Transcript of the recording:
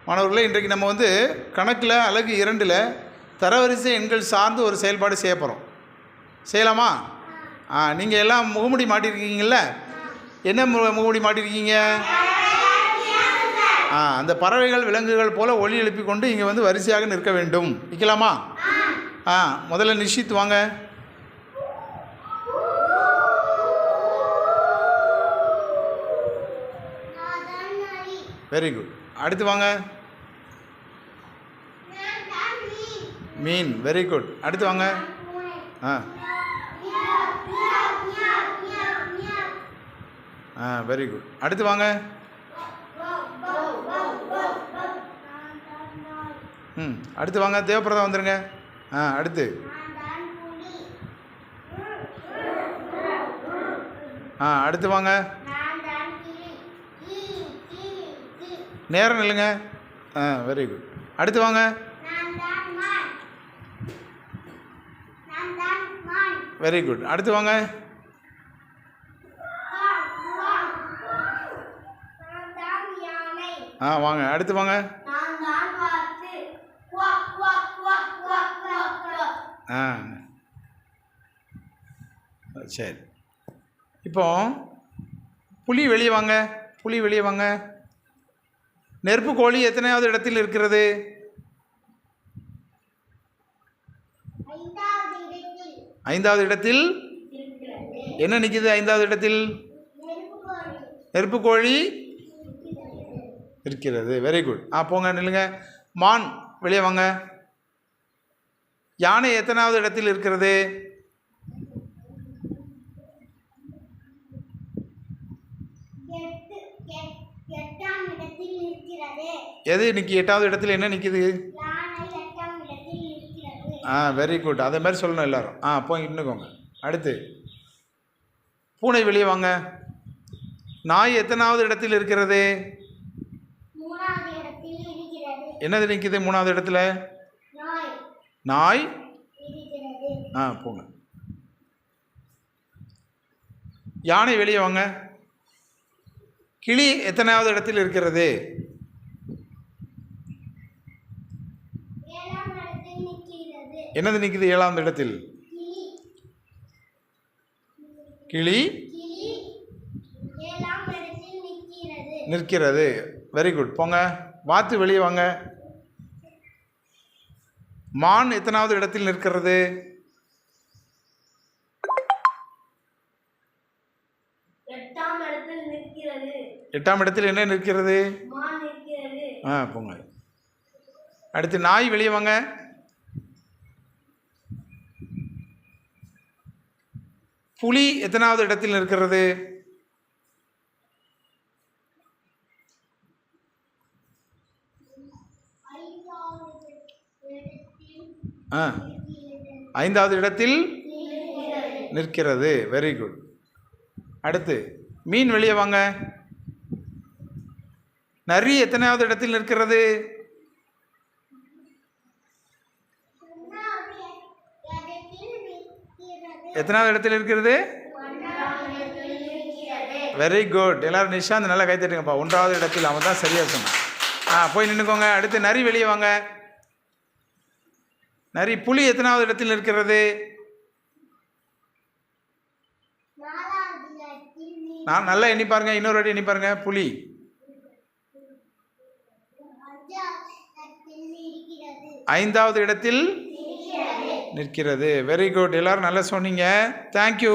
மாணவர்களே, இன்றைக்கு நம்ம கணக்கில் அலகு 2ல் தரவரிசை எண்கள் சார்ந்து ஒரு செயல்பாடு செய்ய போகிறோம். செய்யலாமா? நீங்கள் எல்லாம் முகமுடி மாட்டியிருக்கீங்கள? என்ன முகமுடி மாட்டியிருக்கீங்க? அந்த பறவைகள் விலங்குகள் போல் ஒலி எழுப்பி கொண்டு இங்கே வரிசையாக நிற்க வேண்டும். நிற்கலாமா? முதல்ல நிஷித் வாங்க. Very good. அடுத்து வாங்க. மீன். Very good. அடுத்து வாங்க. Very good. அடுத்து வாங்க. அடுத்து வாங்க. தேவப்பிரதா வந்துருங்க. அடுத்து அடுத்து வாங்க. நேரம் இல்லைங்க. Very good. அடுத்து வாங்க. Very good. அடுத்து வாங்க. வாங்க. அடுத்து வாங்க. சரி. இப்போ புலி வெளியே வாங்க. புலி வெளியே வாங்க. நெருப்பு கோழி எத்தனையாவது இடத்தில் இருக்கிறது? 5வது இடத்தில். என்ன நிற்கிது 5வது இடத்தில்? நெருப்பு கோழி இருக்கிறது. Very good. போங்க, நில்லுங்க. மான் வெளியே வாங்க. யானை எத்தனாவது இடத்தில் இருக்கிறது? எது நிற்கி 8வது இடத்தில்? என்ன நிற்கிது? Very good. அதே மாதிரி சொல்லணும் எல்லாரும். போய் இன்னுக்கோங்க. அடுத்து பூனை வெளியே வாங்க. நாய் எத்தனாவது இடத்தில் இருக்கிறது? என்னது நிற்கிது 3வது இடத்துல? நாய். போங்க. யானை வெளியே வாங்க. கிளி எத்தனாவது இடத்தில் இருக்கிறது? என்னது நிற்கிது 7வது இடத்தில்? கிளி நிற்கிறது. Very good. போங்க. வாத்து வெளியே வாங்க. மான் எத்தனாவது இடத்தில் நிற்கிறது? 8ஆம் இடத்தில் என்ன நிற்கிறது? போங்க. அடுத்து நாய் வெளியே வாங்க. புலி எத்தனாவது இடத்தில் நிற்கிறது? 5வது இடத்தில் நிற்கிறது. Very good. அடுத்து மீன் வெளியே வாங்க. நரி எத்தனாவது இடத்தில் நிற்கிறது? எத்தனாவது இடத்தில் இருக்கிறது? Very good. எல்லாரும் நிஷாந்த் நல்லா கை தட்டுங்கப்பா. 1வது இடத்தில். அவன் தான் சரியாக சொன்னான். போய் நின்றுக்கோங்க. அடுத்து நரி வெளியே வாங்க. நரி. புலி எத்தனாவது இடத்தில் இருக்கிறது? நான் நல்லா எண்ணி பாருங்க. இன்னொரு வாட்டி எண்ணி பாருங்க. புலி 5வது இடத்தில் நிற்கிறது. Very good. எல்லாரும் நல்லா சொன்னீங்க. தேங்க்யூ.